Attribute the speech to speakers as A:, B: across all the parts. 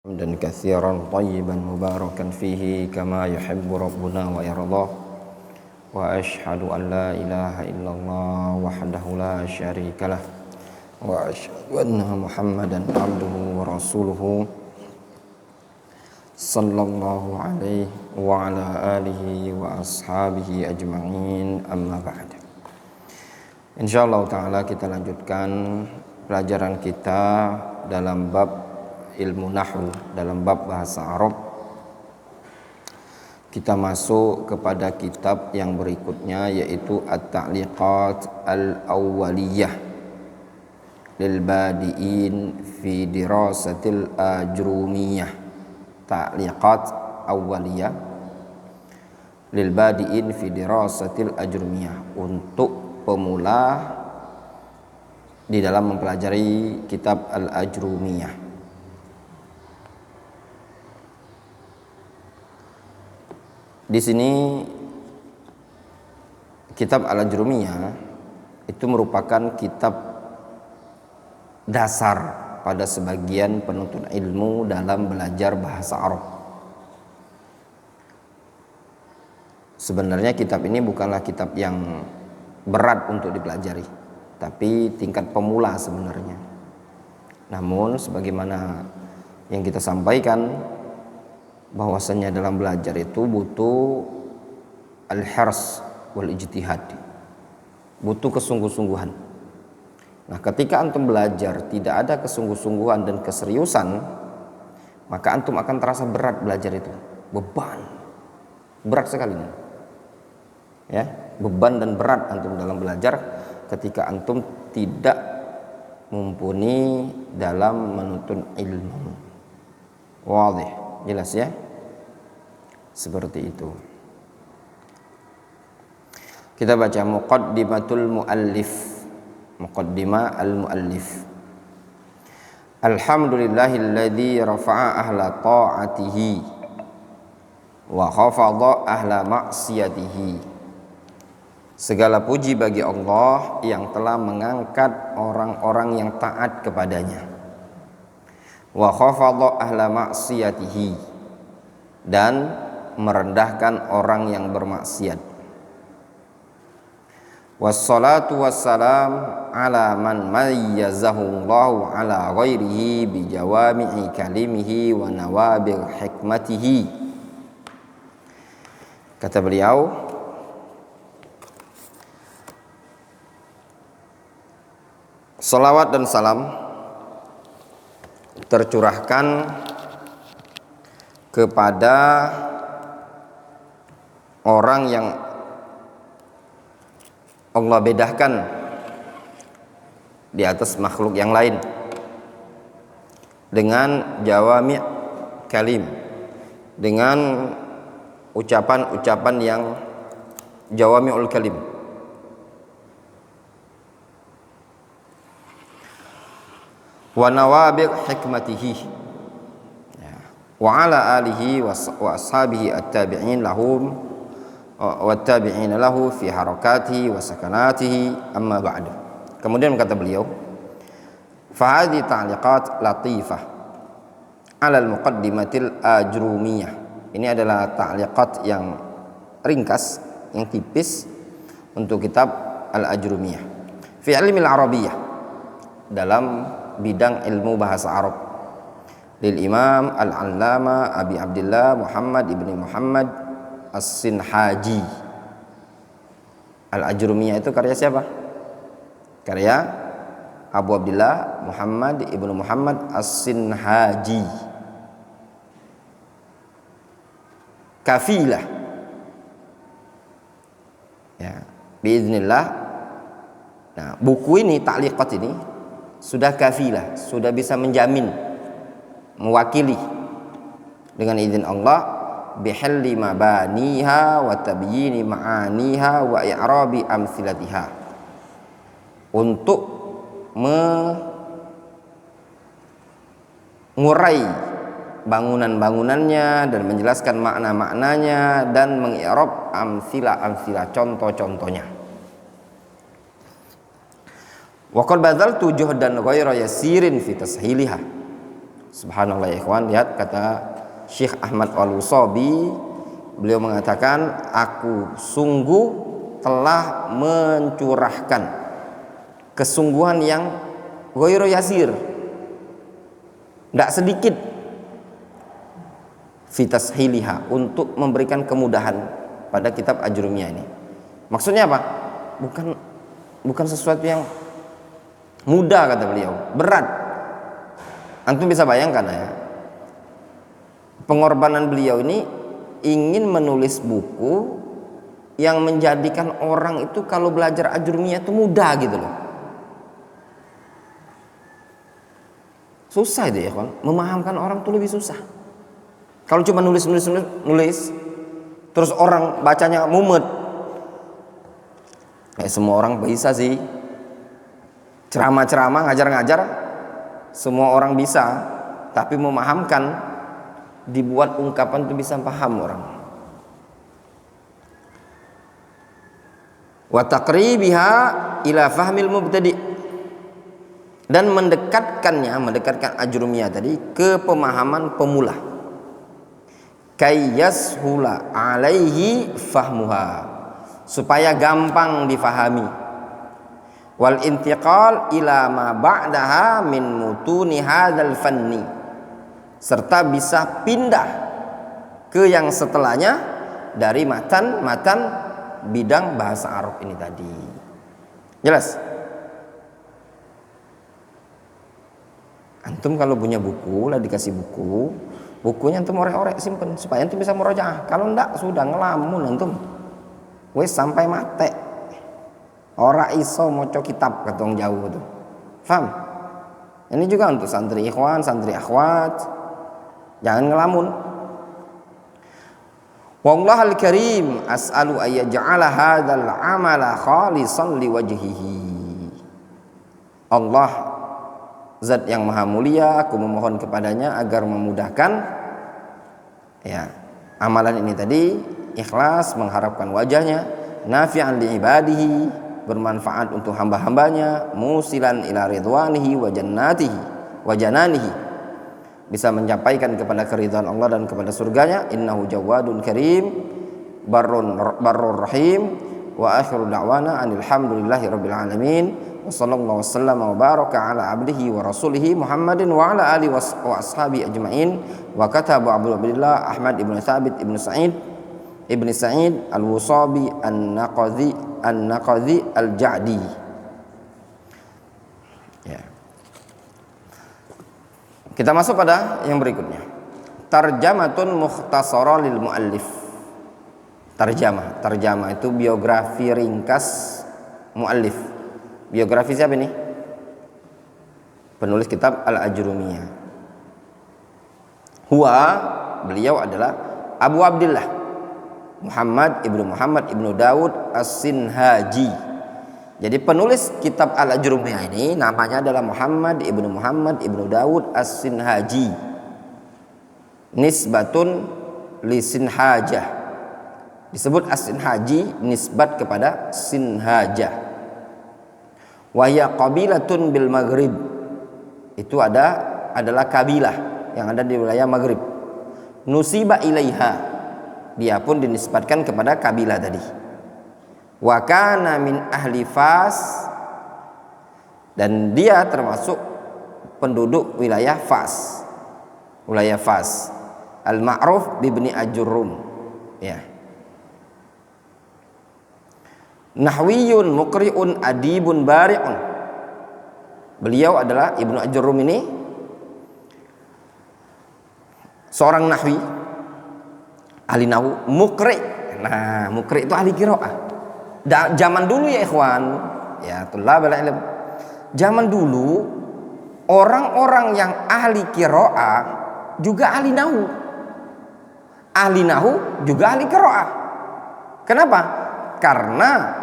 A: حمدا كثيرا طيبا مباركا فيه كما يحب ربنا ويرضاه وأشهد أن لا إله إلا الله وحده لا شريك له وأشهد أن محمدا عبده ورسوله صلى الله عليه وعلى آله وأصحابه أجمعين أما بعد. Insyaallah ta'ala kita lanjutkan pelajaran kita dalam bab ilmu nahwu, dalam bab bahasa Arab. Kita masuk kepada kitab yang berikutnya, yaitu At-Ta'liqat Al-Awwaliyah lil Badi'in fi Dirasatil Ajrumiyah. Ta'liqat Awwaliyah lil Badi'in fi Dirasatil Ajrumiyah, untuk pemula di dalam mempelajari kitab Al-Ajrumiyah. Di sini kitab Al-Ajrumiyah itu merupakan kitab dasar pada sebagian penuntut ilmu dalam belajar bahasa Arab. Sebenarnya kitab ini bukanlah kitab yang berat untuk dipelajari, tapi tingkat pemula sebenarnya. Namun sebagaimana yang kita sampaikan, bahwasanya dalam belajar itu butuh al-hirs wal ijtihad, butuh kesungguh-sungguhan. Nah, ketika antum belajar tidak ada kesungguh-sungguhan dan keseriusan, maka antum akan terasa berat belajar itu, beban, berat sekali, ya, beban dan berat antum dalam belajar ketika antum tidak mumpuni dalam menuntut ilmu. Wadih, jelas ya, seperti itu. Kita baca muqaddimatul muallif. Muqaddimah al-muallif. Alhamdulillahilladzi rafa'a ahla ta'atihi wa khafadha ahla ma'siyatihi. Segala puji bagi Allah yang telah mengangkat orang-orang yang taat kepadanya, wa khafadha ahla ma'siyatihi, dan merendahkan orang yang bermaksiat. Wassalatu wassalam ala man mayyazahu Allahu ala ghairihi bi jawami'i kalimihi wa nawabil hikmatihi. Kata beliau, salawat dan salam tercurahkan kepada orang yang Allah bedakan di atas makhluk yang lain dengan jawami' kalim, dengan ucapan-ucapan yang jawami'ul kalim. Wa nawabi' hikmatihi, wa ala alihi wa ashabihi at-tabi'in lahum wa tabi'in lahu fi harakatihi wa sakanatihi, amma ba'du. Kemudian kata beliau, fa hadhihi ta'liqat latifah ala al-muqaddimatil ajrumiyah. Ini adalah ta'liqat yang ringkas, yang tipis untuk kitab Al-Ajrumiyah fi ilmi al-arabiyyah, dalam bidang ilmu bahasa Arab, lil Imam Al-Allama Abi Abdullah Muhammad ibni Muhammad As-Sinhaji. Al-Ajrumiyah itu karya siapa? Karya Abu Abdullah Muhammad ibnu Muhammad As-Sinhaji. Kafilah, ya, biiznillah. Nah, buku ini, ta'liqat ini sudah kafilah, sudah bisa menjamin, mewakili dengan izin Allah, bihalli mabaniha wa tabyini ma'aniha wa i'rabi amthilatiha, untuk mengurai bangunan-bangunannya dan menjelaskan makna-maknanya dan mengi'rab amthila-amthila, contoh-contohnya. Wa qad badzaltu juhdan ghaira yasirin fi tashiliha, Subhanallah ya ikhwan, lihat kata Syekh Ahmad Al-Wasabi, beliau mengatakan, aku sungguh telah mencurahkan kesungguhan yang ghairu yasir, tidak sedikit, fitashiliha, untuk memberikan kemudahan pada kitab Ajrumiyah ini. Maksudnya apa? Bukan sesuatu yang mudah, kata beliau, berat. Antum bisa bayangkan ya, pengorbanan beliau ini ingin menulis buku yang menjadikan orang itu kalau belajar Ajrumiyah itu mudah gitu loh. Susah itu ya kan, memahamkan orang itu lebih susah. Kalau cuma nulis terus orang bacanya mumet, semua orang bisa sih ceramah-ceramah, ngajar-ngajar, semua orang bisa, tapi memahamkan, dibuat ungkapan itu bisa paham orang. Wa taqribiha ila fahmil mubtadi', dan mendekatkan Ajrumiyah tadi ke pemahaman pemula. Kayyashula alaihi fahmuha, supaya gampang difahami. Wal intiqal ila ma ba'daha min mutuni hadzal fanni, serta bisa pindah ke yang setelahnya dari matan bidang bahasa Arab ini tadi. Jelas? Antum kalau punya buku, lah dikasih bukunya antum orek-orek simpen supaya antum bisa murojaah. Kalau ndak sudah ngelamun antum, wes sampai mate. Ora iso moco kitab ketong jauh tuh. Faham? Ini juga untuk santri ikhwan, santri akhwat, jangan ngelamun. Wallahul karim as'alu ayyaj'ala hadzal amala khalisan liwajhihi. Allah zat yang maha mulia, aku memohon kepadanya agar memudahkan ya amalan ini tadi, ikhlas mengharapkan wajahnya, nafi'an li ibadihi, bermanfaat untuk hamba-hambanya, musilan ila ridwanihi wa jannatihi wa jananihi, bisa mencapaikan kepada keridhaan Allah dan kepada surganya. Innahu jawadun karim barrur rahim. Wa akhiru da'wana alhamdulillahi rabbil alamin. Wa sallallahu wasallam wa baraka ala abdihi wa rasulihi Muhammadin wa ala alihi wa ashabi ajma'in. Wa kataba Abu Abdullah Ahmad ibn Thabit ibn Sa'id al-Wasabi an-Naqadhi al-Ja'di. Ya. Kita masuk pada yang berikutnya. Tarjamatun mukhtasara lil muallif. Tarjamah itu biografi ringkas muallif. Biografi siapa ini? Penulis kitab Al-Ajrumiyah. Beliau adalah Abu Abdullah Muhammad ibnu Daud As-Sinhaji. Jadi penulis kitab Al-Ajrumiyah ini namanya adalah Muhammad ibnu Daud As-Sinhaji. Nisbatun li Sinhajah. Disebut As-Sinhaji nisbat kepada Sinhajah. Wahya qabilatun bil Maghrib. Itu adalah kabilah yang ada di wilayah Maghrib. Nusiba ilaiha, dia pun dinisbatkan kepada kabilah tadi. Wa kana min ahli Fas, dan dia termasuk penduduk wilayah Fas. Wilayah Fas. Al-Ma'ruf bibni Ajurrum. Ya. Nahwiyun muqri'un adibun bari'un. Beliau adalah Ibnu Ajurrum ini seorang nahwi, ahli nahwu, muqri'. Nah, muqri' itu ahli qiraah. Zaman dulu ya ikhwan, ya tulabul ilm. Zaman dulu orang-orang yang ahli qiraah juga ahli nahwu. Ahli nahwu juga ahli qiraah. Kenapa? Karena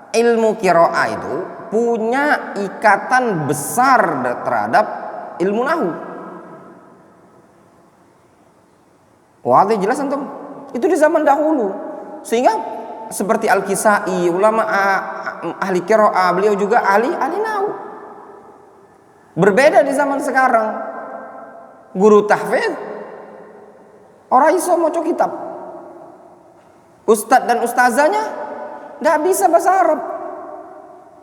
A: ilmu qiraah itu punya ikatan besar terhadap ilmu nahwu. Wah, jelas antum? Itu di zaman dahulu. Sehingga seperti Al-Kisai, ulama ahli qiraah, beliau juga ahli nahwu. Berbeda di zaman sekarang. Guru tahfidz ora iso maca kitab. Ustadz dan ustazanya nggak bisa bahasa Arab,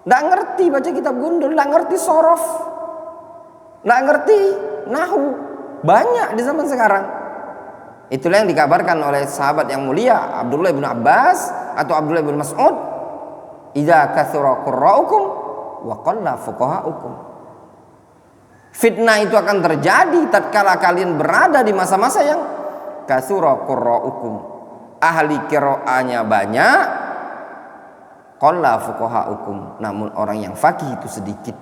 A: nggak ngerti baca kitab gundul, nggak ngerti sorof, nggak ngerti nahu. Banyak di zaman sekarang. Itulah yang dikabarkan oleh sahabat yang mulia Abdullah bin Abbas atau Abdullah bin Mas'ud, idza katsura qurra'ukum wa qalla fuqaha'ukum. Fitnah itu akan terjadi tatkala kalian berada di masa-masa yang katsura qurra'ukum, ahli qiraahnya banyak, qalla fuqaha'ukum, namun orang yang faqih itu sedikit.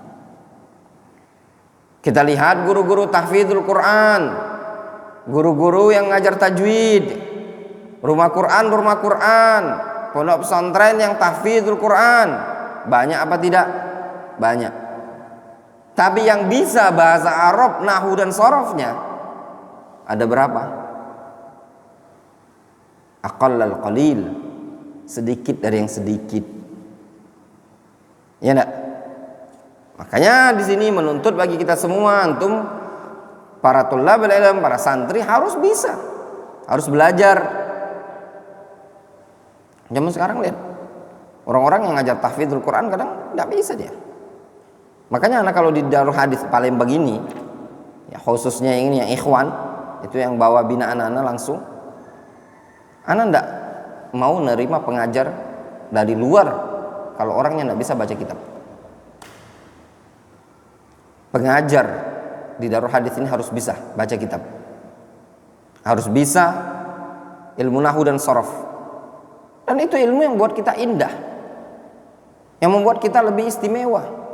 A: Kita lihat guru-guru tahfidzul Quran, guru-guru yang ngajar tajwid, rumah Quran, pondok pesantren yang tahfidzul Quran, banyak apa tidak? Banyak. Tapi yang bisa bahasa Arab, nahwu dan sorofnya ada berapa? Aqallal qalil, sedikit dari yang sedikit. Ya enggak? Makanya di sini menuntut bagi kita semua, antum para thalabul ilm, para santri harus bisa, harus belajar. Zaman sekarang lihat orang-orang yang ngajar tahfidzul Quran kadang nggak bisa dia. Makanya anak kalau di Darul Hadis Palembang ini, ya khususnya yang ini yang ikhwan, itu yang bawa binaan anak langsung, anak nggak mau nerima pengajar dari luar kalau orangnya nggak bisa baca kitab. Pengajar di Darul Hadis ini harus bisa baca kitab, harus bisa ilmu nahwu dan sorof, dan itu ilmu yang buat kita indah, yang membuat kita lebih istimewa.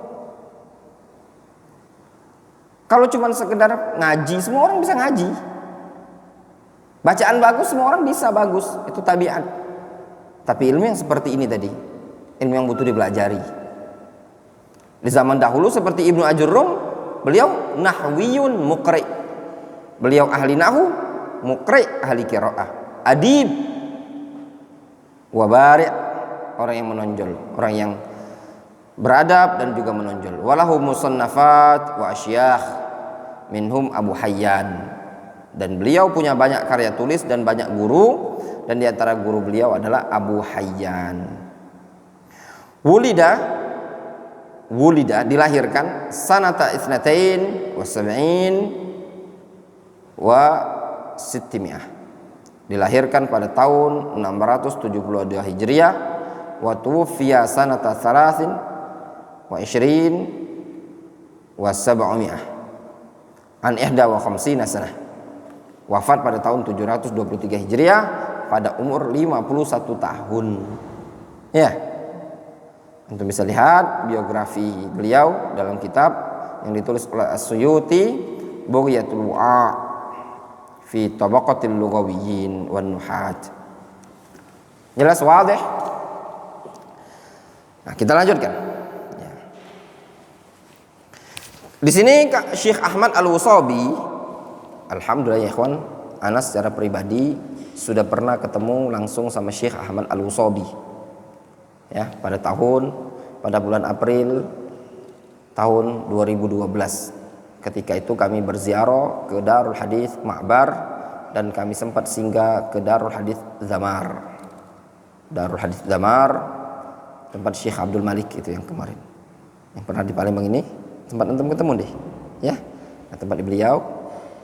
A: Kalau cuma sekedar ngaji, semua orang bisa ngaji. Bacaan bagus, semua orang bisa bagus, itu tabiat. Tapi ilmu yang seperti ini tadi, ilmu yang butuh dipelajari. Di zaman dahulu seperti Ibnu Ajurrum, beliau nahwiyun muqri, beliau ahli nahwu, muqri ahli qiraah, adib, wabari, orang yang menonjol, orang yang beradab dan juga menonjol. Walahu musannafat wa asyakh minhum Abu Hayyan, dan beliau punya banyak karya tulis dan banyak guru, dan di antara guru beliau adalah Abu Hayyan. Wulida dilahirkan sanata isnatain wa sab'in wa sittimiyah, dilahirkan pada tahun 672 Hijriah, wa tuwfiya sanata thalathin wa ishrin wa sab'umiyah an ihda wa khamsina sanah, wafat pada tahun 723 Hijriah pada umur 51 tahun. Ya, untuk bisa lihat biografi beliau dalam kitab yang ditulis oleh As-Suyuti, Bughyatul Wa'a fi Tabaqatil Lughawiyyin wan Nuhat. Jelas, wadih? Nah, kita lanjutkan. Ya. Di sini Syekh Ahmad Al-Wasabi, alhamdulillah ya ikhwan, ana secara pribadi sudah pernah ketemu langsung sama Syekh Ahmad Al-Wasabi. Ya, pada bulan April tahun 2012. Ketika itu kami berziarah ke Darul Hadis Ma'bar, dan kami sempat singgah ke Darul Hadis Zamar. Darul Hadis Zamar, tempat Syekh Abdul Malik itu yang kemarin, yang pernah di Palembang ini, tempat antum ketemu deh, ya. Nah, tempat beliau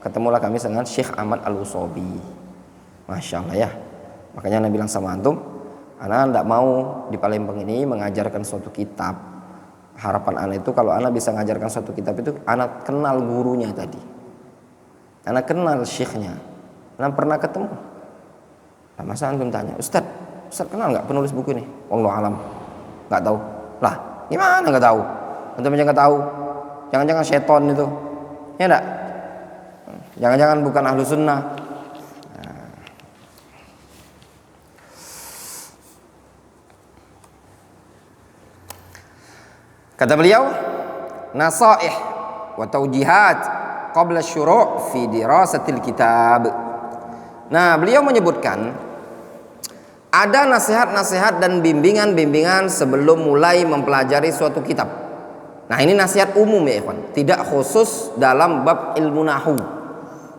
A: ketemulah kami dengan Syekh Ahmad Al-Wasabi. Masya Allah ya. Makanya Anda bilang sama antum, Ana tidak mau di Palembang ini mengajarkan suatu kitab. Harapan Ana itu kalau Ana bisa mengajarkan suatu kitab itu Ana kenal gurunya tadi, Ana kenal syekhnya, Ana pernah ketemu. Nah, masa antum tanya, Ustaz kenal nggak penulis buku ini? Wallahu alam, nggak tahu. Lah, gimana nggak tahu? Antum aja nggak tahu. Jangan-jangan seton itu, ya enggak? Jangan-jangan bukan ahlu sunnah. Kata beliau, nasaih wa taujihat qabla syuru' fi dirasatil kitab. Nah, beliau menyebutkan ada nasihat-nasihat dan bimbingan-bimbingan sebelum mulai mempelajari suatu kitab. Nah, ini nasihat umum ya ikhwan, tidak khusus dalam bab ilmu nahwu.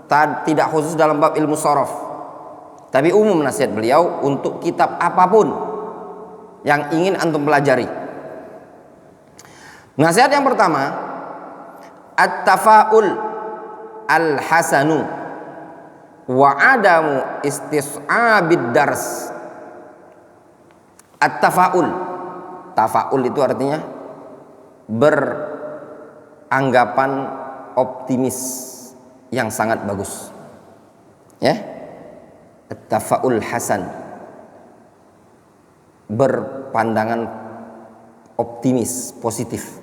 A: tidak khusus dalam bab ilmu sorof, tapi umum nasihat beliau untuk kitab apapun yang ingin antum pelajari. Nasihat yang pertama, at-tafaul al-hasanu wa adamu istis'abid dars. At-tafaul, tafaul itu artinya beranggapan optimis yang sangat bagus, ya. At-tafaul hasan, berpandangan optimis, positif.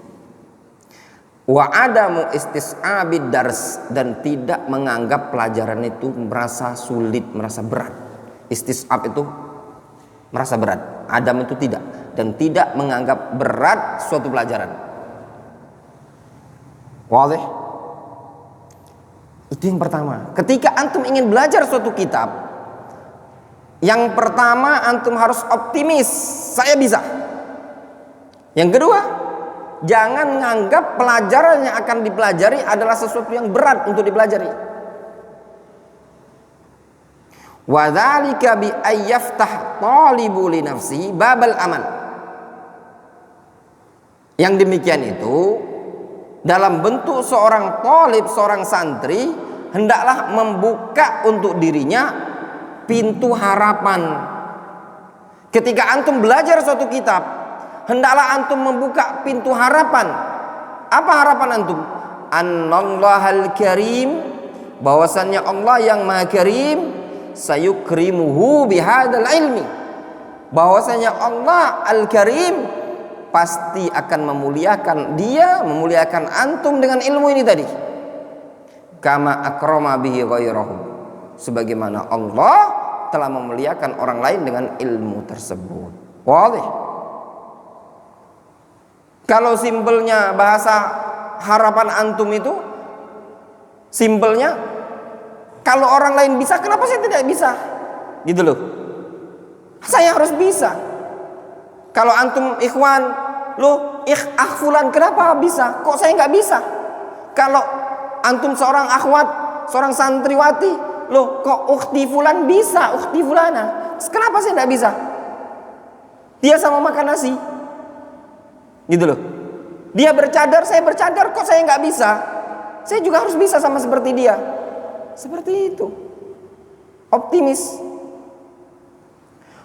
A: Wa adamu istis'abid dars, dan tidak menganggap pelajaran itu merasa sulit, merasa berat. Istis'ab itu merasa berat, adam itu tidak, dan tidak menganggap berat suatu pelajaran. Walih. Itu yang pertama. Ketika antum ingin belajar suatu kitab, yang pertama antum harus optimis, saya bisa. Yang kedua, jangan menganggap pelajaran yang akan dipelajari adalah sesuatu yang berat untuk dipelajari. Wa dzalika bi ayyaftah talibu li nafsi babal amal. Yang demikian itu dalam bentuk seorang talib, seorang santri hendaklah membuka untuk dirinya pintu harapan. Ketika antum belajar suatu kitab, hendaklah antum membuka pintu harapan. Apa harapan antum? Annallahal karim, bahwasannya Allah yang maha karim, sayukrimuhu bihadzal ilmi, bahwasanya Allah al-karim pasti akan memuliakan dia, memuliakan antum dengan ilmu ini tadi. Kama akrama bihi ghairahu, sebagaimana Allah telah memuliakan orang lain dengan ilmu tersebut. Walih. Kalau simpelnya bahasa harapan antum itu, simpelnya, kalau orang lain bisa, kenapa saya tidak bisa? Gitu loh. Saya harus bisa. Kalau antum ikhwan, loh, fulan kenapa bisa? Kok saya nggak bisa? Kalau antum seorang akhwat, seorang santriwati, loh, kok ukhti fulan bisa, ukhti fulana? Kenapa saya nggak bisa? Dia sama makan nasi. Gitu loh. Dia bercadar, saya bercadar, kok saya nggak bisa? Saya juga harus bisa sama seperti dia. Seperti itu. Optimis.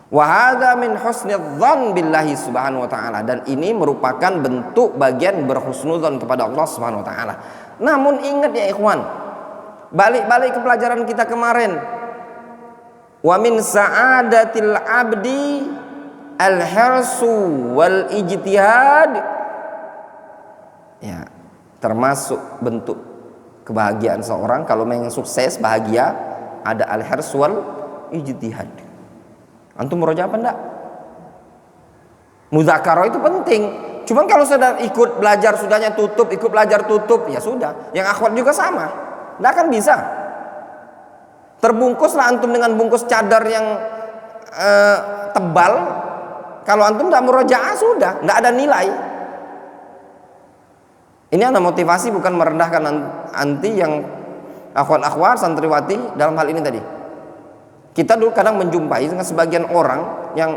A: Wa hadza min husnidzan billahi subhanahu wa ta'ala, dan ini merupakan bentuk bagian berhusnudzon kepada Allah subhanahu wa ta'ala. Namun ingat ya ikhwan, balik ke pelajaran kita kemarin. Wa min sa'adatil abdi al-hirsu wal ijtihad. Ya, termasuk bentuk kebahagiaan seorang kalau ingin sukses, bahagia, ada al-hirs wal ijtihad. Antum murojaah apa enggak? Mudzakarah itu penting. Cuman kalau sudah ikut belajar, sudahnya tutup, ikut belajar tutup, ya sudah. Yang akhwat juga sama, enggak akan bisa. Terbungkuslah antum dengan bungkus cadar yang tebal. Kalau antum enggak murojaah, sudah, enggak ada nilai. Ini ada motivasi, bukan merendahkan anti yang akhwat-akhwat santriwati dalam hal ini tadi. Kita dulu kadang menjumpai dengan sebagian orang yang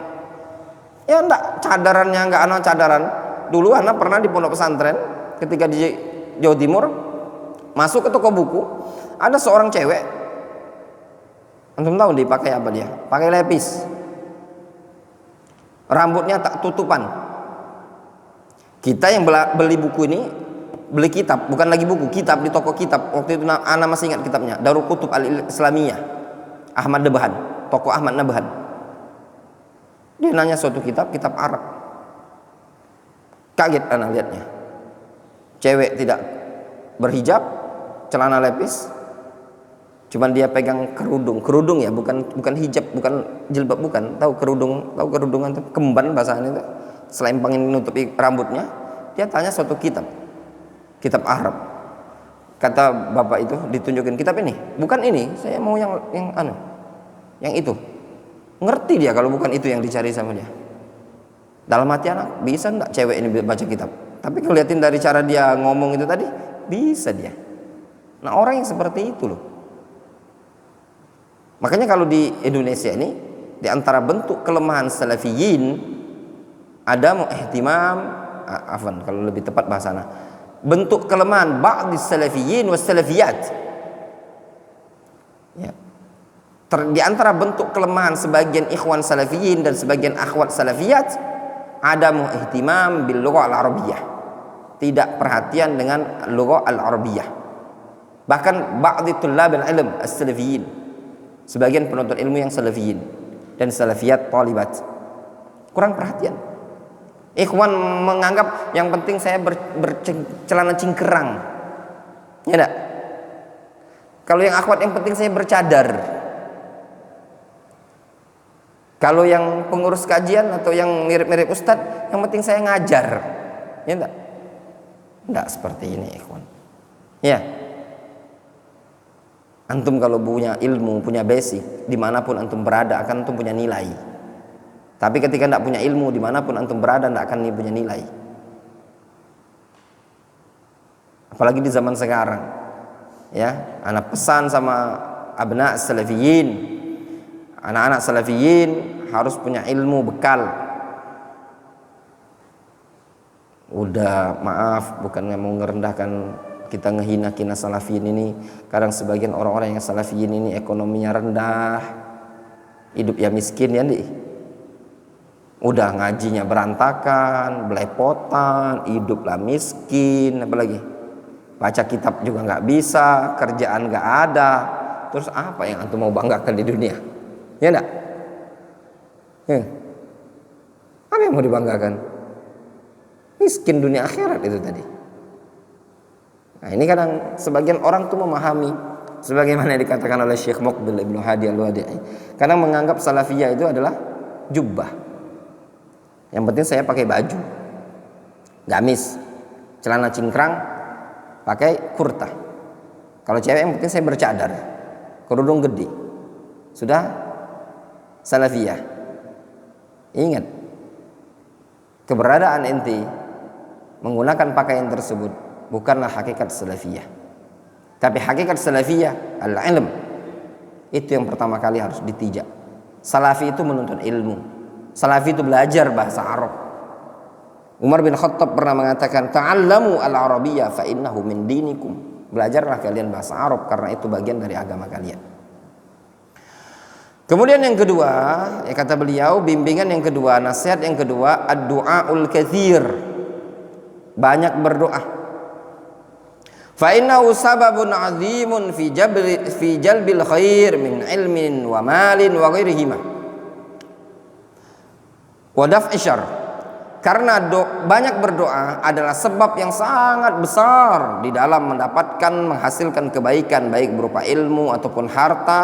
A: ya enggak cadarannya, enggak anak cadaran. Dulu anak pernah di pondok pesantren ketika di Jawa Timur, masuk ke toko buku, ada seorang cewek. Antum tahu dipakai apa dia? Pakai lepis. Rambutnya tak tutupan. Kita yang beli buku ini, beli kitab, bukan lagi buku, kitab di toko kitab. Waktu itu anak masih ingat kitabnya, Darul Kutub Al-Islamiyah, Ahmad Nabhan, toko Ahmad Nabhan. Dia nanya suatu kitab Arab. Kaget anak lihatnya. Cewek tidak berhijab, celana lepis, cuman dia pegang kerudung ya, bukan hijab, bukan jilbab, bukan. Tahu kerudungan itu, kemban bahasanya itu, selempang yang menutupi rambutnya. Dia tanya suatu kitab Arab. Kata bapak itu, ditunjukin kitab ini, bukan ini, saya mau yang itu. Ngerti dia kalau bukan itu yang dicari sama dia. Dalam hati anak, bisa enggak cewek ini baca kitab? Tapi kalau liatin dari cara dia ngomong itu tadi, bisa dia. Nah, orang yang seperti itu loh, Makanya kalau di Indonesia ini, di antara bentuk kelemahan salafiyin ada ihtimam, kalau lebih tepat bahasana, bentuk kelemahan ba'd salafiyin was salafiyat. Ya. Di antara bentuk kelemahan sebagian ikhwan salafiyin dan sebagian akhwat salafiyat ada ihtimam bil lughah al-arabiyyah. Tidak perhatian dengan lughah al-arabiyyah. Bahkan ba'd tullab al-ilm as-salafiyin, sebagian penuntut ilmu yang salafiyin dan salafiyat talibat kurang perhatian. Ikhwan menganggap yang penting saya bercelana cingkrang, ya enggak? Kalau yang akhwat yang penting saya bercadar. Kalau yang pengurus kajian atau yang mirip-mirip ustadz, yang penting saya ngajar, ya enggak? Enggak seperti ini, ikhwan. Ya. Antum kalau punya ilmu, punya basic, dimanapun antum berada akan antum punya nilai. Tapi ketika tidak punya ilmu, dimanapun antum berada tidak akan punya nilai. Apalagi di zaman sekarang, ya. Anak pesan sama abna salafiyin, anak-anak salafiyin harus punya ilmu bekal. Udah maaf, bukannya mau ngerendahkan, kita ngehina-hina salafiyin ini. Kadang sebagian orang-orang yang salafiyin ini ekonominya rendah, hidup ya miskin ya nih. Udah ngajinya berantakan, belepotan, hiduplah miskin, apalagi baca kitab juga nggak bisa, kerjaan nggak ada. Terus apa yang antum mau banggakan di dunia? Ya enggak? Apa yang mau dibanggakan? Miskin dunia akhirat itu tadi. Nah, ini kadang sebagian orang tuh memahami sebagaimana dikatakan oleh Syekh Muqbil Ibnu Hadi Al-Wadi'i. Kadang menganggap salafiyah itu adalah jubbah. Yang penting saya pakai baju, gamis, celana cingkrang, pakai kurta. Kalau cewek yang penting saya bercadar, kerudung gede. Sudah salafiyah. Ingat, keberadaan ente menggunakan pakaian tersebut bukanlah hakikat salafiyah. Tapi hakikat salafiyah al-ilm. Itu yang pertama kali harus ditijak. Salafi itu menuntut ilmu. Salafi itu belajar bahasa Arab. Umar bin Khattab pernah mengatakan, "Ta'allamu al-arabiyyah fa innahu min dinikum." Belajarlah kalian bahasa Arab karena itu bagian dari agama kalian. Kemudian yang kedua, ya kata beliau, bimbingan yang kedua, nasihat yang kedua, ad-du'aul katsir. Banyak berdoa. Fa innahu sababun 'azimun fi jalbil khair min ilmin wa malin wa ghairihima. Wa daf'i syarr. Karena banyak berdoa adalah sebab yang sangat besar di dalam mendapatkan, menghasilkan kebaikan, baik berupa ilmu ataupun harta,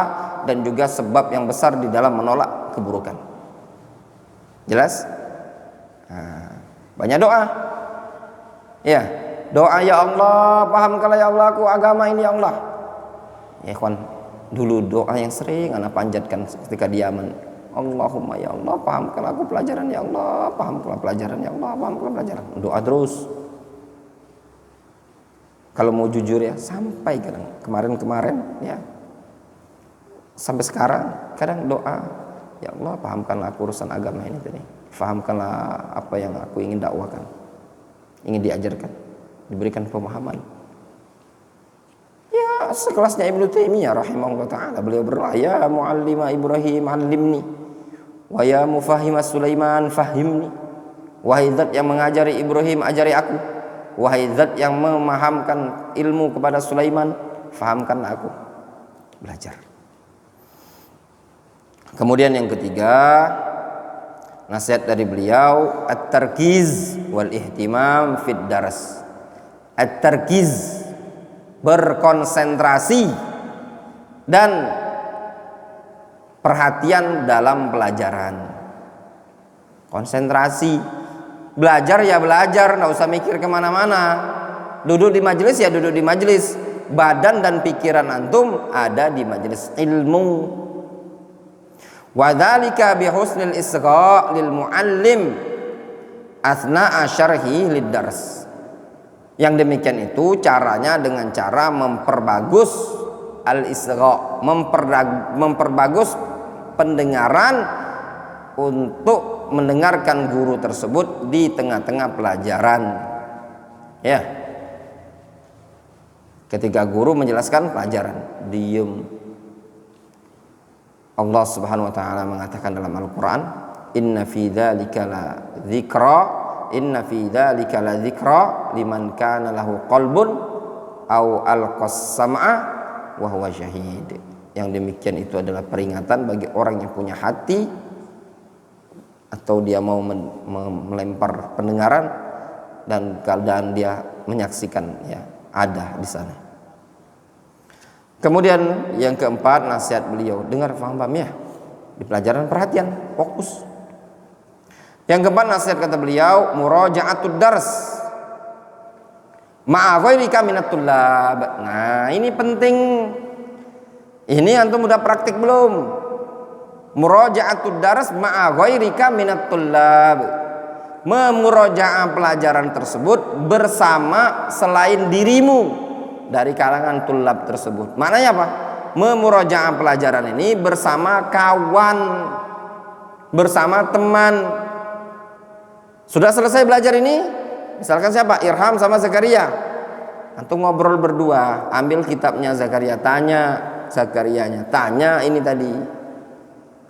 A: dan juga sebab yang besar di dalam menolak keburukan. Jelas? Banyak doa. Ya, doa ya Allah, pahamkanlah ya Allah aku agama ini ya Allah. Ya ikhwan, dulu doa yang sering anak panjatkan ketika di Yaman. Allahumma ya Allah, pahamkanlah aku pelajaran ya Allah, pahamkanlah pelajaran ya Allah, pahamkanlah pelajaran. Doa terus. Kalau mau jujur ya, sampai kadang kemarin ya, sampai sekarang kadang doa ya Allah, pahamkanlah aku urusan agama ini tadi, pahamkanlah apa yang aku ingin dakwakan, ingin diajarkan, diberikan pemahaman. Ya sekelasnya Ibnu Taimiyah rahimahullah ta'ala, beliau berdoa, ya muallima Ibrahim allimni, wa ya mufahima Sulaiman fahimni. Wahai zat yang mengajari Ibrahim, ajari aku. Wahai zat yang memahamkan ilmu kepada Sulaiman, fahamkanlah aku. Belajar. Kemudian yang ketiga, nasihat dari beliau, at-tarkiz wal ihtimam fid dars. At-tarkiz, berkonsentrasi dan perhatian dalam pelajaran. Konsentrasi, belajar ya belajar, nggak usah mikir kemana-mana. Duduk di majelis ya duduk di majelis, badan dan pikiran antum ada di majelis ilmu. Wadzalika bihusnil isgha' lil muallim asna'a syarhi lid dars. Yang demikian itu caranya dengan cara memperbagus al-isgha, memperbagus pendengaran untuk mendengarkan guru tersebut di tengah-tengah pelajaran. Ya. Ketika guru menjelaskan pelajaran, diem. Allah Subhanahu wa taala mengatakan dalam Al-Qur'an, inna fi dzalika la dzikra, inna fi dzalika la dzikra liman kana lahu qalbun aw alqas sam'a wa huwa syahid. Yang demikian itu adalah peringatan bagi orang yang punya hati atau dia mau melempar pendengaran dan keadaan dia menyaksikan, ya, ada di sana. Kemudian yang keempat, nasihat beliau, dengar, paham ya, di pelajaran perhatian, fokus. Yang keempat, nasihat kata beliau, muraja'atud dars ma'a ghairika minat tullab. Nah, ini penting. Ini antum udah praktik belum? Muraja'atud dars ma'a ghairika minat tullab. Memuraja'ah pelajaran tersebut bersama selain dirimu dari kalangan tullab tersebut. Maknanya apa? Memuraja'ah pelajaran ini bersama kawan, bersama teman. Sudah selesai belajar ini, misalkan siapa? Irham sama Zakaria. Antum ngobrol berdua, ambil kitabnya Zakaria, tanya Zakarianya, tanya ini tadi.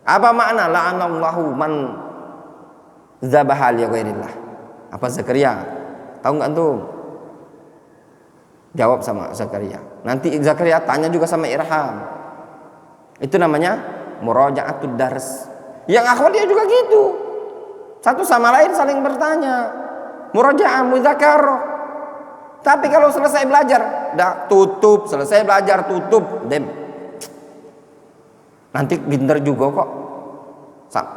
A: Apa makna la'anallahu man zabaha li ghairillah? Apa Zakaria? Tahu enggak antum? Jawab sama Zakaria. Nanti Zakaria tanya juga sama Irham. Itu namanya muraja'atud dars. Yang akhwat dia juga gitu. Satu sama lain saling bertanya. Muraja'ah mudzakarah. Tapi kalau selesai belajar, dah tutup, selesai belajar tutup, dem. Nanti pinter juga kok.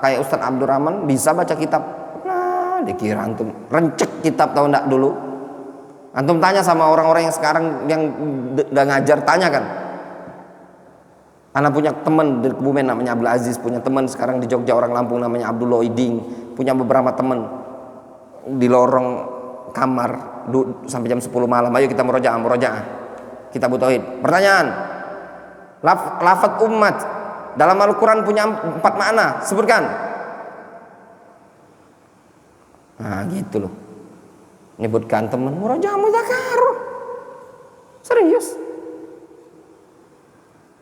A: Kayak Ustadz Abdurrahman bisa baca kitab. Nah, dikira antum rencek kitab tahu enggak dulu. Antum tanya sama orang-orang yang sekarang yang udah ngajar, tanya kan. Anak punya teman di Kebumen namanya Abdul Aziz, punya teman sekarang di Jogja orang Lampung namanya Abdullah Iding, punya beberapa teman di lorong kamar sampai jam 10 malam. Ayo kita murojaah. Kita tauhid. Pertanyaan. Lafaz ummat dalam Al-Qur'an punya 4 makna, sebutkan. Nah, gitu loh. Nyebutkan teman murojaah mudzakarah. Serius.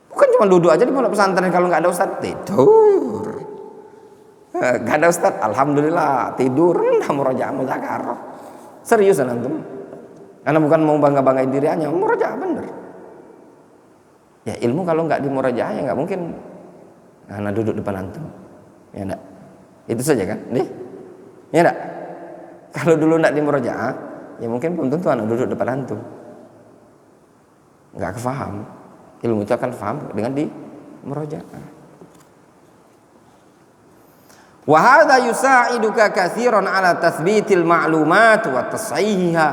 A: Bukan cuma duduk aja di pondok pesantren kalau nggak ada ustaz tidur. Nggak ada ustaz, alhamdulillah tidur. Nah, murojaah mudzakarah. Serius antum. Karena bukan mau bangga-banggain diri aja, murojaah bener. Ya ilmu kalau nggak di murojaah ya nggak mungkin. Nah, duduk depan antum. Ya enggak. Itu saja kan? Nih. Ya enggak? Kalau dulu enggak di murojaah, ya mungkin belum tentu anak duduk depan antum. Enggak kefaham. Ilmu itu akan faham dengan di murojaah. Wa hadza yusa'iduka katsiran ala tathbitil ma'lumat wa tashihiha.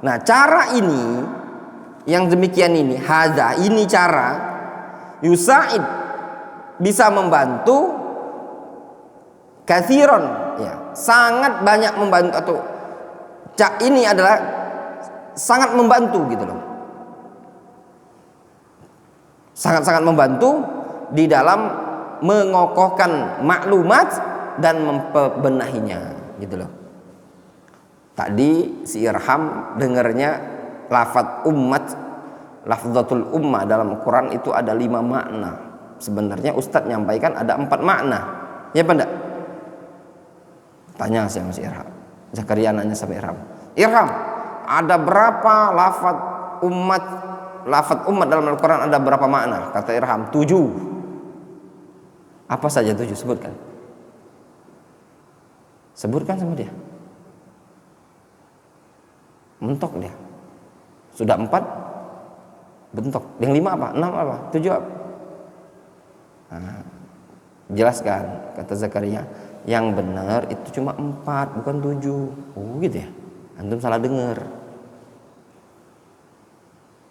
A: Nah, cara ini yang demikian ini, hadza ini cara yusa'id bisa membantu katsiran, ya, sangat banyak membantu, atau ini adalah sangat membantu gitu loh. Sangat-sangat membantu di dalam mengokohkan maklumat dan membenahinya gitu loh. Tadi si Irham dengarnya lafaz ummat, lafzatul ummah dalam Quran itu ada 5 makna. Sebenarnya Ustadz nyampaikan ada 4 makna. Ya apa enggak? Tanya sama si Irham. Zakaria nanya sama Irham. Irham, ada berapa lafaz ummat? Lafaz ummat dalam Al-Quran ada berapa makna? Kata Irham, 7. Apa saja 7? Sebutkan. Sebutkan sama dia. Mentok dia. Sudah 4 bentok. Yang 5 apa? 6 apa? 7 apa? Nah, jelaskan, kata Zakaria, yang benar itu cuma 4, bukan 7. Oh gitu ya. Antum salah dengar.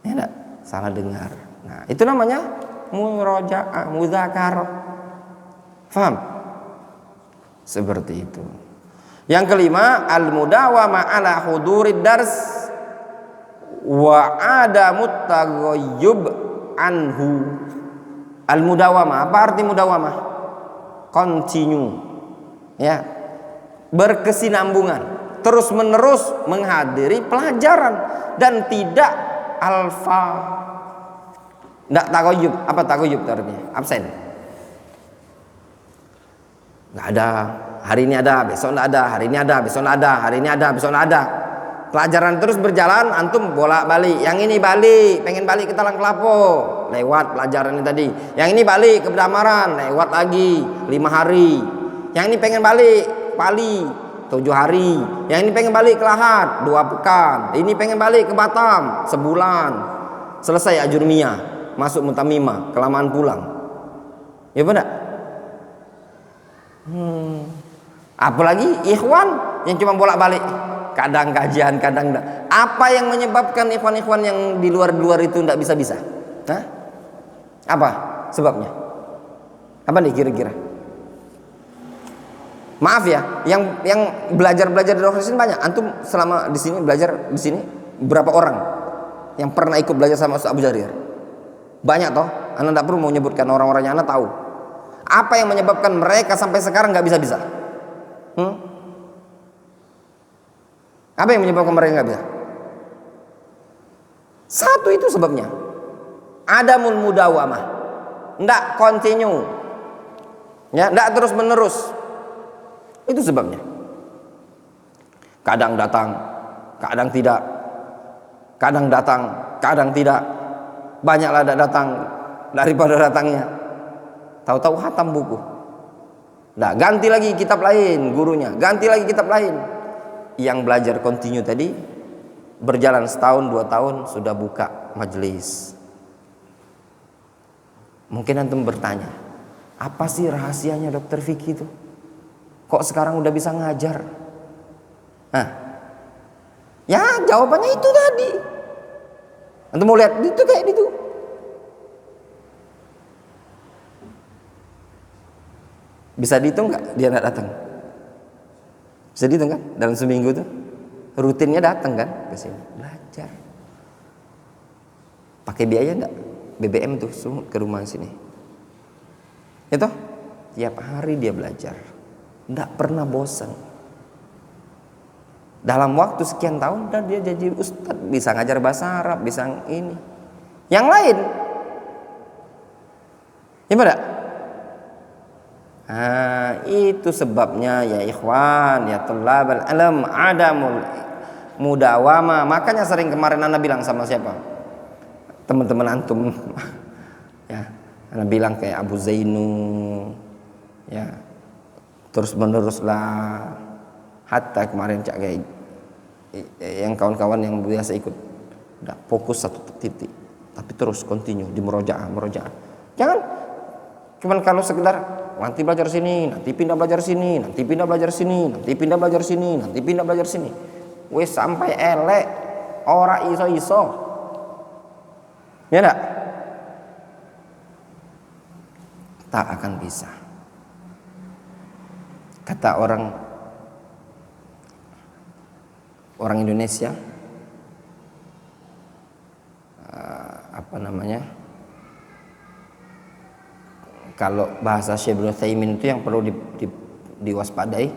A: Ya enggak? Salah dengar. Nah, itu namanya murajaah, mudzakarah. Faham? Seperti itu. Yang kelima, al-mudawama ala hudurid dars wa adamut taghayyub anhu. Al-mudawamah, apa arti mudawamah? Continue, ya, berkesinambungan, terus menerus menghadiri pelajaran dan tidak alfa, tidak takoyub. Apa takoyub artinya? Absen. Nggak ada, hari ini ada, besok nggak ada, hari ini ada, besok nggak ada, hari ini ada, besok nggak ada. Pelajaran terus berjalan, antum bolak balik. Yang ini balik, pengen balik ke Talang Kelapo, lewat pelajaran ini tadi. Yang ini balik ke Bedamaran, lewat lagi 5 hari. Yang ini pengen balik Bali 7 hari. Yang ini pengen balik ke Lahat 2 pekan. Ini pengen balik ke Batam sebulan. Selesai Ajurmiyah, masuk Mutamimah, kelamaan pulang. Ya benar. Apalagi ikhwan yang cuma bolak balik, kadang kajian, kadang enggak. Apa yang menyebabkan ikhwan-ikhwan yang di luar itu enggak bisa-bisa? Hah? Apa sebabnya? Apa nih kira-kira? Maaf ya, yang belajar di sini banyak. Antum selama di sini belajar di sini berapa orang yang pernah ikut belajar sama Ustaz Abu Jarir? Banyak toh. Anda enggak perlu mau menyebutkan orang-orangnya, Anda tahu. Apa yang menyebabkan mereka sampai sekarang enggak bisa-bisa? Apa yang menyebabkan mereka nggak bisa? Satu itu sebabnya. Adamul mudawamah. Nggak continue. Ya, nggak terus menerus. Itu sebabnya. Kadang datang, kadang tidak. Kadang datang, kadang tidak. Banyaklah datang daripada datangnya. Tahu-tahu khatam buku. Nah, ganti lagi kitab lain gurunya, ganti lagi kitab lain. Yang belajar continue tadi berjalan setahun 2 tahun sudah buka majelis. Mungkin antum bertanya, apa sih rahasianya Dokter Vicky itu? Kok sekarang udah bisa ngajar? Nah, ya jawabannya itu tadi. Antum mau lihat itu kayak gitu. Bisa dihitung nggak dia nggak datang? Bisa dihitung kan? Dalam seminggu tuh rutinnya datang kan ke sini belajar. Pakai biaya enggak? BBM tuh ke rumah sini. Itu tiap hari dia belajar. Enggak pernah bosan. Dalam waktu sekian tahun dan dia jadi ustadz, bisa ngajar bahasa Arab, bisa ini. Yang lain gimana? Itu sebabnya ya ikhwan, ya thalabal alam, adamul mudawama. Makanya sering kemarin Anda bilang sama siapa? Teman-teman antum. Ya, Anda bilang kayak Abu Zainu. Ya. Terus meneruslah hatta kemarin cak kayak yang kawan-kawan yang biasa ikut. Udah fokus satu titik, tapi terus continue di murojaah. Jangan cuman kalau sekedar nanti belajar sini, nanti pindah belajar sini, nanti pindah belajar sini, nanti pindah belajar sini, nanti pindah belajar sini. Wes sampai elek, ora iso-iso. Ya enggak? Tak akan bisa. Kata orang Indonesia, apa namanya? Kalau bahasa Syekh Ibnu Utsaimin itu yang perlu diwaspadai,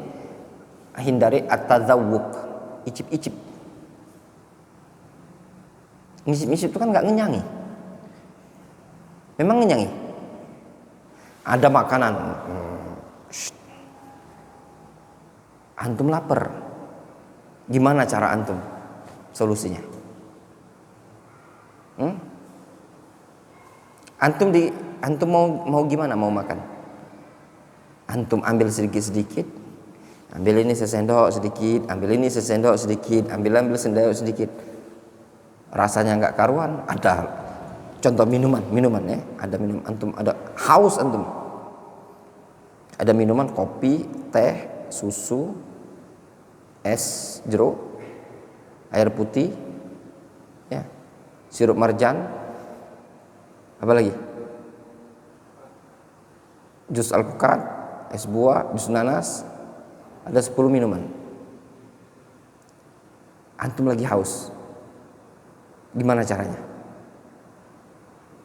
A: hindari at-tadzawwuq, icip-icip. Ngicip-ngicip itu kan nggak ngenyangi. Memang ngenyangi. Ada makanan, antum lapar, gimana cara antum solusinya? Antum mau gimana mau makan? Antum ambil sedikit-sedikit, ambil ini sesendok sedikit, ambil ini sesendok sedikit, ambil sendok sedikit. Rasanya nggak karuan. Ada contoh minuman ya. Ada minum antum, ada haus antum. Ada minuman kopi, teh, susu, es jeruk, air putih, ya, sirup marjan, apa lagi? Jus alpukat, es buah, jus nanas, ada 10 minuman. Antum lagi haus, gimana caranya?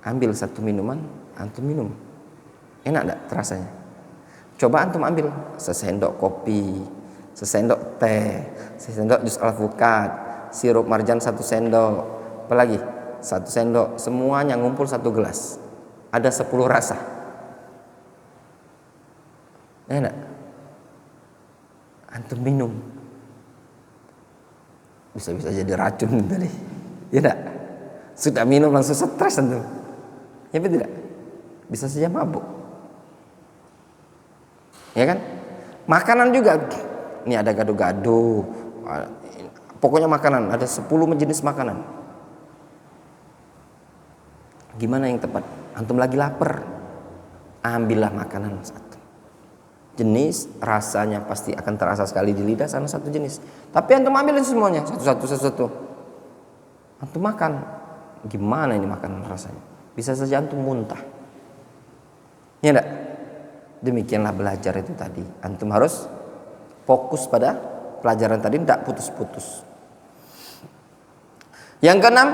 A: ambil satu minuman, antum minum. Enak enggak rasanya? Coba antum ambil sesendok kopi, sesendok teh, sesendok jus alpukat, sirup marjan 1 sendok, apalagi 1 sendok, semuanya ngumpul 1 gelas. Ada 10 rasa. Enak. Antum minum. Bisa-bisa jadi racun tadi. Ya enggak? Sudah minum langsung stres antum. Ya betul tidak? Bisa saja mabuk. Ya kan? Makanan juga. Ini ada gado-gado. Pokoknya makanan, ada 10 jenis makanan. Gimana yang tepat? Antum lagi lapar, ambillah makanan satu jenis, rasanya pasti akan terasa sekali di lidah, sana satu jenis. Tapi antum ambil itu semuanya, satu-satu. Antum makan, gimana ini makanan rasanya? Bisa saja antum muntah. Ya enggak? Demikianlah belajar itu tadi. Antum harus fokus pada pelajaran tadi, tidak putus-putus. Yang keenam,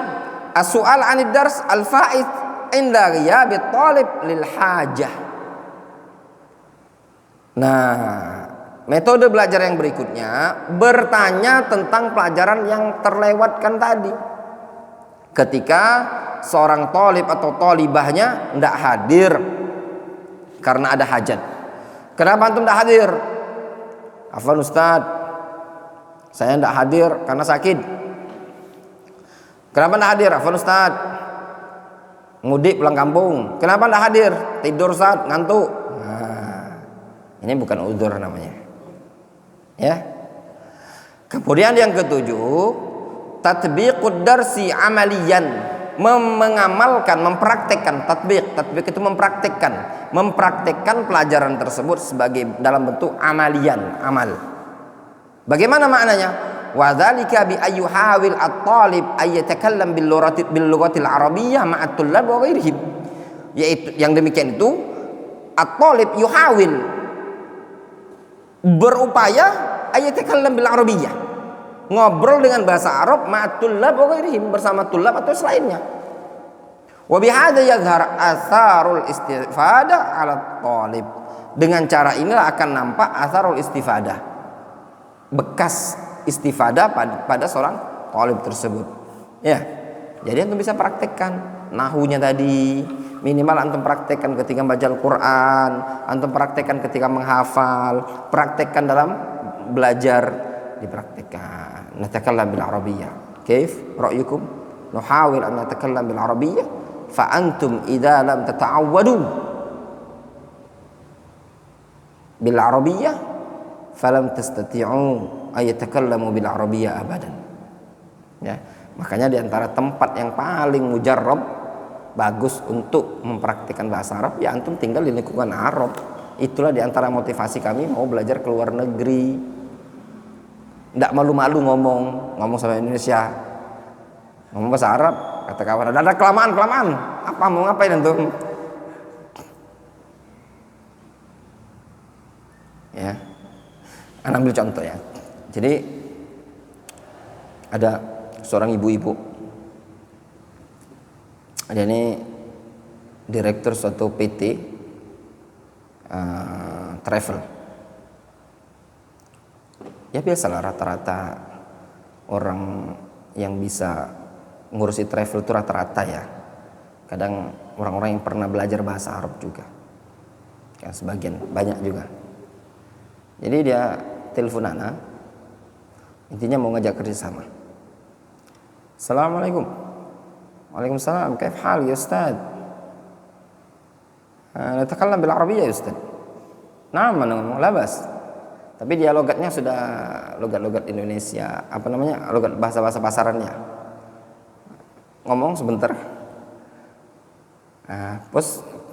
A: as-su'al 'anid dars al-fa'id inda ghiyabit talib lil hajah. Nah, metode belajar yang berikutnya bertanya tentang pelajaran yang terlewatkan tadi. Ketika seorang talib atau talibahnya tidak hadir karena ada hajat. Kenapa antum tidak hadir? Afwan Ustaz, saya tidak hadir karena sakit. Kenapa tidak hadir? Afwan Ustaz, mudik pulang kampung. Kenapa tidak hadir? Tidur saat ngantuk. Nah, ini bukan udzur namanya. Ya. Kemudian yang ketujuh, tatbiqud darsi amaliyan, mengamalkan, mempraktekkan. Tatbiq itu mempraktekkan pelajaran tersebut sebagai dalam bentuk amalian, amal. Bagaimana maknanya? Wa dzalika bi ayyuhawil at-talib ay yatakallam bil lughatil arabiyyah ma'at tullab wa ghairihim. Yaitu yang demikian itu at-talib yuhawil, berupaya ay yatakallam bil arabiyyah, ngobrol dengan bahasa Arab ma'at tullab wa ghairihim, bersama tullab atau selainnya. Wa bihadza yazhar atharul istifadah 'ala talib. Dengan cara inilah akan nampak atharul istifadah, bekas istifadah pada seorang talib tersebut. Ya. Jadi antum bisa praktekkan nahunya tadi, minimal antum praktekkan ketika baca Al-Qur'an, antum praktekkan ketika menghafal, praktekkan dalam belajar, dipraktekkan. Natakallam bil arabiyyah. Kaif ra'yukum? Nuhawil an natakallam bil arabiyyah fa antum idza lam tata'awwadu bil arabiyyah falam tastati'u ayatakallamu bil arabiyyah abadan. Ya, makanya di antara tempat yang paling mujarrab, bagus untuk mempraktikkan bahasa Arab, ya antum tinggal di lingkungan Arab. Itulah di antara motivasi kami mau belajar ke luar negeri. Tidak malu-malu ngomong sama Indonesia, ngomong bahasa Arab. Kata kawan, ada kelamaan. Apa mau ngapain antum? Ya, Anda ambil contoh ya. Jadi ada seorang ibu-ibu, dia ini direktur suatu PT travel. Ya biasalah, rata-rata orang yang bisa ngurusi travel itu rata-rata ya. Kadang orang-orang yang pernah belajar bahasa Arab juga, ya sebagian, banyak juga. Jadi dia telepon ana, intinya mau ngajak kerjasama. Assalamualaikum. Waalaikumsalam. Kaif hal ya Ustaz? Natakallam bil arabiyyah ya Ustaz. Nah, ngomong labas. Tapi dia logatnya sudah logat-logat Indonesia, logat bahasa-bahasa pasarannya. Ngomong sebentar.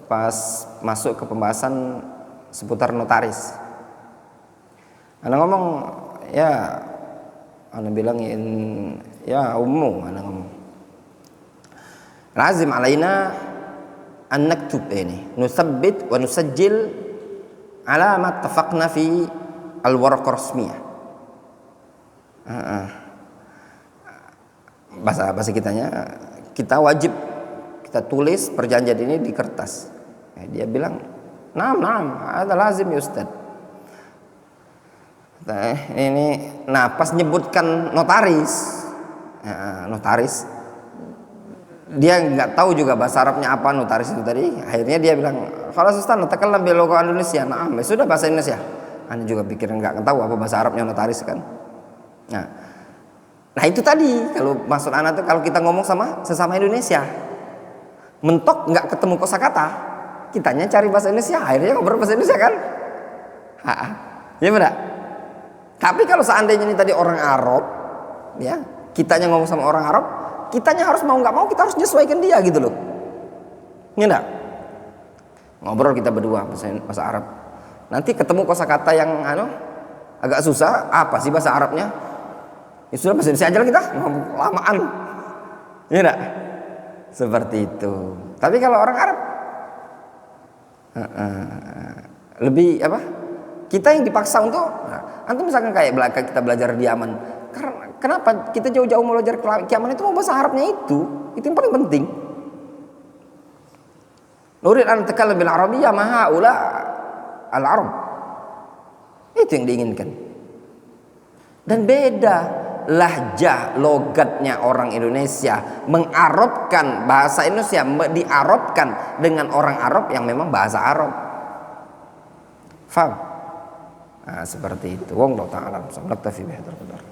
A: Pas masuk ke pembahasan seputar notaris, ana ngomong, ya ana bilangin, ya ummu, ana ngomong, lazim alaina an naktub ini, nusabbit wa nusajjil ala ma ittafaqna fi al-waraq rasmiyah. Bahasa kitanya, kita kita tulis perjanjian ini di kertas. Dia bilang, "Naam, ada lazim ya Ustaz." Nah, pas nyebutkan notaris, dia nggak tahu juga bahasa Arabnya apa notaris itu tadi. Akhirnya dia bilang, "Kalau Ustaz natakallam bil lugha Indonesia." Naam, sudah bahasa Indonesia. Anda juga pikir nggak tahu apa bahasa Arabnya notaris kan? Nah itu tadi, kalau maksud anak tuh kalau kita ngomong sama sesama Indonesia, mentok nggak ketemu kosakata, kitanya cari bahasa Indonesia, akhirnya ngobrol bahasa Indonesia kan? Ya benar. Tapi kalau seandainya ini tadi orang Arab, ya, kitanya ngomong sama orang Arab, kitanya harus mau nggak mau kita harus menyesuaikan dia gitu loh. Enggak? Ngobrol kita berdua bahasa Arab. Nanti ketemu kosakata yang agak susah, apa sih bahasa Arabnya? Ya sudah bahasa Indonesia aja lah kita, ngomong lamaan. Iya enggak? Seperti itu. Tapi kalau orang Arab lebih apa? Kita yang dipaksa untuk antum misalkan kayak kita belajar di Yaman. Kenapa kita jauh-jauh mau belajar ke Yaman itu mau bahasa Arabnya itu yang paling penting. Nurid an takallam bil arabiyyah ma haula al-arab. Itu yang diinginkan. Dan beda lahjah logatnya orang Indonesia mengarabkan bahasa Indonesia diarabkan dengan orang Arab yang memang bahasa Arab. Faham? Nah, seperti itu. Wallahu ta'ala. Naktafi bihadzal qadar.